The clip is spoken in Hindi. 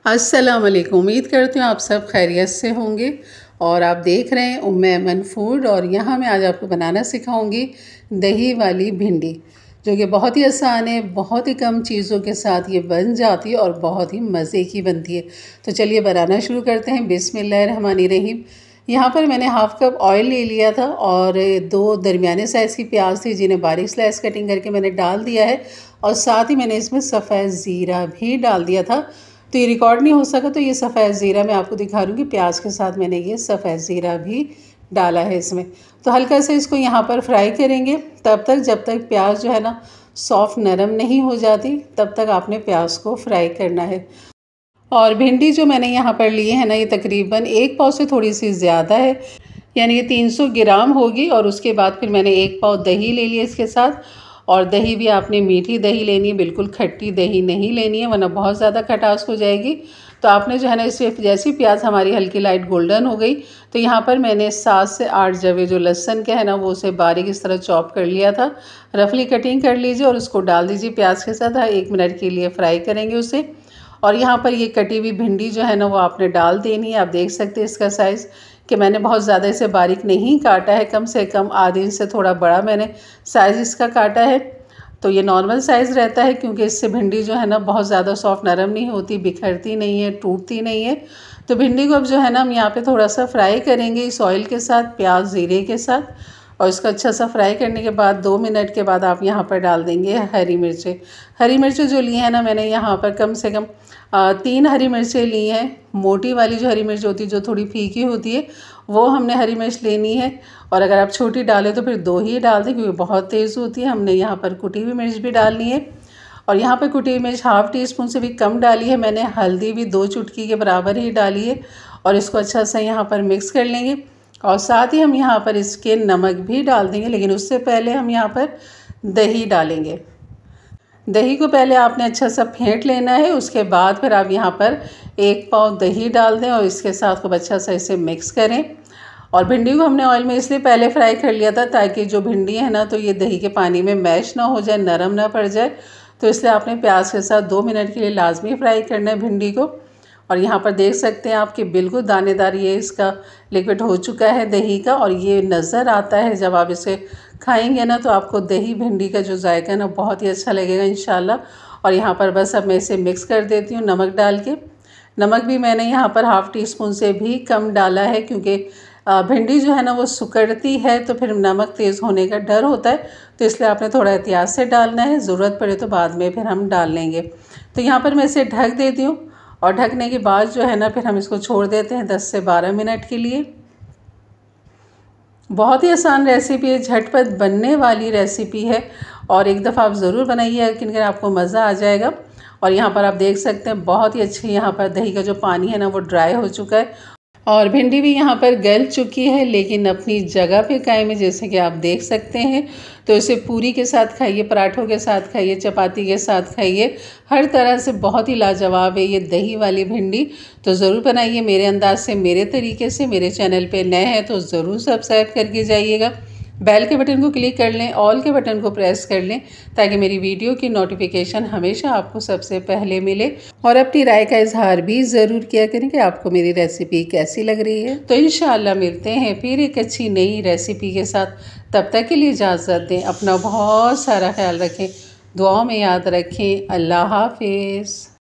अस्सलाम वालेकुम। उम्मीद करती हूँ आप सब खैरियत से होंगे और आप देख रहे हैं उम्मे ऐमन फूड। और यहाँ मैं आज आपको बनाना सिखाऊंगी दही वाली भिंडी, जो कि बहुत ही आसान है, बहुत ही कम चीज़ों के साथ ये बन जाती है और बहुत ही मज़े की बनती है। तो चलिए बनाना शुरू करते हैं। बिस्मिल्लाहिर्रहमानिर्रहीम। यहाँ पर मैंने हाफ़ कप ऑयल ले लिया था और 2 दरमियाने साइज़ की प्याज थी, जिन्हें बारीक स्लाइस कटिंग करके मैंने डाल दिया है। और साथ ही मैंने इसमें सफ़ेद ज़ीरा भी डाल दिया था। तो ये रिकॉर्ड नहीं हो सका, तो ये सफ़ेद ज़ीरा मैं आपको दिखा रही हूँ कि प्याज के साथ मैंने ये सफ़ेद ज़ीरा भी डाला है इसमें। तो हल्का से इसको यहाँ पर फ्राई करेंगे तब तक जब तक प्याज जो है ना सॉफ्ट नरम नहीं हो जाती, तब तक आपने प्याज को फ्राई करना है। और भिंडी जो मैंने यहाँ पर ली है ना, ये तकरीबन 1 पाव से थोड़ी सी ज़्यादा है, यानी ये 300 ग्राम होगी। और उसके बाद फिर मैंने 1 पाव दही ले लिया इसके साथ। और दही भी आपने मीठी दही लेनी है, बिल्कुल खट्टी दही नहीं लेनी है, वरना बहुत ज़्यादा खटास हो जाएगी। तो आपने जो है ना इसमें जैसी प्याज हमारी हल्की लाइट गोल्डन हो गई, तो यहाँ पर मैंने 7 से 8 जवे जो लहसुन के है ना, वो उसे बारीक इस तरह चॉप कर लिया था। रफली कटिंग कर लीजिए और उसको डाल दीजिए प्याज के साथ। 1 मिनट के लिए फ्राई करेंगे उसे। और यहाँ पर ये कटी हुई भिंडी जो है ना, वो आपने डाल देनी है। आप देख सकते हैं इसका साइज़ कि मैंने बहुत ज़्यादा इसे बारीक नहीं काटा है, कम से कम आधे इंच से थोड़ा बड़ा मैंने साइज़ इसका काटा है। तो ये नॉर्मल साइज़ रहता है, क्योंकि इससे भिंडी जो है ना बहुत ज़्यादा सॉफ्ट नरम नहीं होती, बिखरती नहीं है, टूटती नहीं है। तो भिंडी को अब जो है ना हम यहाँ पे थोड़ा सा फ्राई करेंगे इस ऑयल के साथ, प्याज ज़ीरे के साथ। और इसको अच्छा सा फ्राई करने के बाद 2 मिनट के बाद आप यहाँ पर डाल देंगे हरी मिर्चें। हरी मिर्चें जो ली हैं ना मैंने यहाँ पर कम से कम 3 हरी मिर्चें ली हैं। मोटी वाली जो हरी मिर्च होती है, जो थोड़ी फीकी होती है, वो हमने हरी मिर्च लेनी है। और अगर आप छोटी डालें तो फिर 2 ही डाल दें, क्योंकि बहुत तेज़ होती है। हमने यहाँ पर कुटी हुई मिर्च भी डालनी है। और यहाँ पर कुटी हुई मिर्च ½ टीस्पून से भी कम डाली है मैंने। हल्दी भी 2 चुटकी के बराबर ही डाली है। और इसको अच्छा सा यहाँ पर मिक्स कर लेंगे। और साथ ही हम यहाँ पर इसके नमक भी डाल देंगे, लेकिन उससे पहले हम यहाँ पर दही डालेंगे। दही को पहले आपने अच्छा सा फेंट लेना है, उसके बाद फिर आप यहाँ पर 1 पाव दही डाल दें और इसके साथ खूब अच्छा सा इसे मिक्स करें। और भिंडी को हमने ऑयल में इसलिए पहले फ्राई कर लिया था ताकि जो भिंडी है ना, तो ये दही के पानी में मैश ना हो जाए, नरम ना पड़ जाए। तो इसलिए आपने प्याज के साथ 2 मिनट के लिए लाजमी फ्राई करना है भिंडी को। और यहाँ पर देख सकते हैं आप कि बिल्कुल दानेदार ये इसका लिक्विड हो चुका है दही का। और ये नज़र आता है, जब आप इसे खाएंगे ना, तो आपको दही भिंडी का जो जायका है ना बहुत ही अच्छा लगेगा इंशाल्लाह। और यहाँ पर बस अब मैं इसे मिक्स कर देती हूँ नमक डाल के। नमक भी मैंने यहाँ पर ½ टीस्पून से भी कम डाला है, क्योंकि भिंडी जो है ना वो सुकड़ती है, तो फिर नमक तेज़ होने का डर होता है। तो इसलिए आपने थोड़ा एहतियात से डालना है, ज़रूरत पड़े तो बाद में फिर हम डाल लेंगे। तो यहाँ पर मैं इसे ढक देती हूँ। और ढकने के बाद जो है ना फिर हम इसको छोड़ देते हैं 10 से 12 मिनट के लिए। बहुत ही आसान रेसिपी है, झटपट बनने वाली रेसिपी है। और एक दफ़ा आप ज़रूर बनाइए, लेकिन आपको मज़ा आ जाएगा। और यहाँ पर आप देख सकते हैं बहुत ही अच्छी यहाँ पर दही का जो पानी है ना वो ड्राई हो चुका है। और भिंडी भी यहाँ पर गल चुकी है, लेकिन अपनी जगह पे कायम है, जैसे कि आप देख सकते हैं। तो इसे पूरी के साथ खाइए, पराठों के साथ खाइए, चपाती के साथ खाइए, हर तरह से बहुत ही लाजवाब है ये दही वाली भिंडी। तो ज़रूर बनाइए मेरे अंदाज से, मेरे तरीके से। मेरे चैनल पे नए हैं तो ज़रूर सब्सक्राइब करके जाइएगा। बेल के बटन को क्लिक कर लें, ऑल के बटन को प्रेस कर लें, ताकि मेरी वीडियो की नोटिफिकेशन हमेशा आपको सबसे पहले मिले। और अपनी राय का इजहार भी ज़रूर किया करें कि आपको मेरी रेसिपी कैसी लग रही है। तो इंशाअल्लाह मिलते हैं फिर एक अच्छी नई रेसिपी के साथ। तब तक के लिए इजाज़त दें। अपना बहुत सारा ख्याल रखें, दुआओं में याद रखें। अल्लाह हाफिज़।